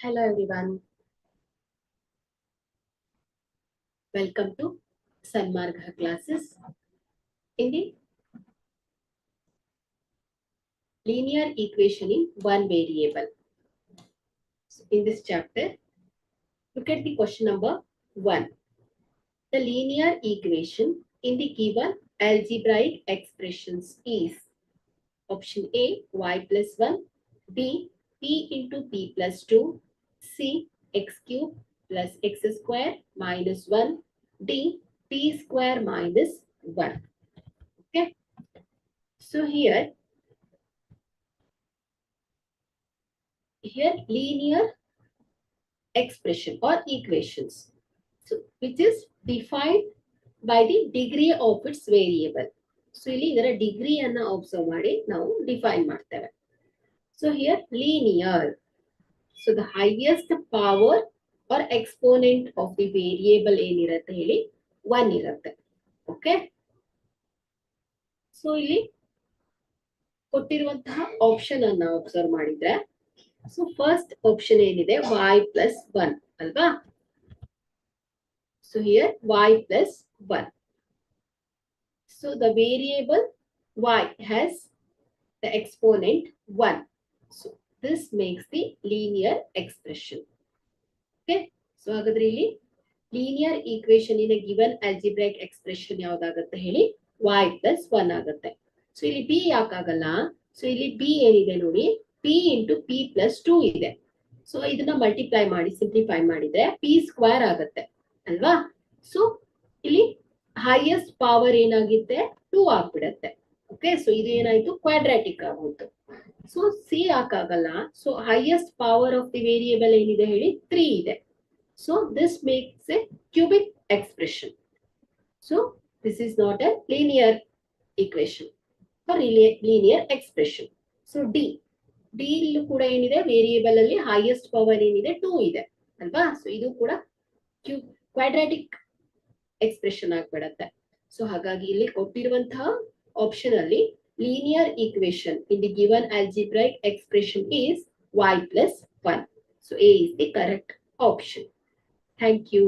Hello everyone. Welcome to Sanmarga classes in the linear equation in one variable. So in this chapter, look at the question number 1. The linear equation in the given algebraic expressions is option A, y plus 1, B, p into p plus 2, C, x cube plus x square minus 1, D, p square minus 1. Okay. So here linear expression or equations, so which is defined by the degree of its variable. So ಇಲ್ಲಿ ಇದರ degree ಅನ್ನ observe ಮಾಡಿ ನಾವು define ಮಾಡ್ತೇವೆ. So here linear, so the highest power or exponent of the variable ಏನಿರುತ್ತೆ ಹೇಳಿ 1 ಇರುತ್ತೆ. Okay, so ಇಲ್ಲಿ ಕೊಟ್ಟಿರುವಂತಹ ಆಪ್ಷನ್ ಅನ್ನ observe ಮಾಡಿದ್ರೆ, ಸೊ ಫಸ್ಟ್ ಆಪ್ಷನ್ ಏನಿದೆ y plus 1 ಅಲ್ವಾ. So here y plus 1. So the variable y has the exponent 1. So this makes the linear expression. Okay. So ಹಾಗಾದ್ರೆ ಇಲ್ಲಿ linear equation in a given algebraic expression ಯಾವುದಾಗುತ್ತೆ ಹೇಳಿ y plus 1 ಆಗುತ್ತೆ. So ಇಲ್ಲಿ b ಯಾಕಾಗಲ್ಲ? So ಇಲ್ಲಿ b ಏನಿದೆ ನೋಡಿ, p into p plus 2 ಇದೆ. So ಇದನ್ನ ಮಲ್ಟಿಪ್ಲೈ ಮಾಡಿ ಸಿಂಪ್ಲಿಫೈ ಮಾಡಿದ್ರೆ p ಸ್ಕ್ವೇರ್ ಆಗುತ್ತೆ ಅಲ್ವಾ. ಸೊ ಇಲ್ಲಿ ಹೈಯೆಸ್ಟ್ ಪವರ್ ಏನಾಗುತ್ತೆ 2 ಆಗ್ಬಿಡತ್ತೆ. ಓಕೆ, ಸೊ ಇದು ಏನಾಯ್ತು ಕ್ವಾಡ್ರಾಟಿಕ್ ಆಗೋಯ್ತು. ಸೊ ಸಿ ಯಾಕಾಗಲ್ಲ? So highest power of the variable ಏನಿದೆ ಹೇಳಿ 3 ಇದೆ. So this makes a cubic expression. So this is not a linear equation or linear expression. So D ಇಲ್ಲೂ ಕೂಡ ಏನಿದೆ ವೇರಿಯೇಬಲ್ ಅಲ್ಲಿ ಹೈಯೆಸ್ಟ್ ಪವರ್ ಏನಿದೆ 2 ಇದೆ ಅಲ್ವಾ. ಸೊ ಇದು ಕೂಡ ಕ್ವಾಡ್ರಾಟಿಕ್ ಎಕ್ಸ್ಪ್ರೆಷನ್ ಆಗ್ಬಿಡತ್ತೆ. ಸೊ ಹಾಗಾಗಿ ಇಲ್ಲಿ ಕೊಟ್ಟಿರುವಂತಹ ಆಪ್ಷನ್ ಅಲ್ಲಿ linear equation in the given algebraic expression is y plus 1. So A is the correct option. Thank you.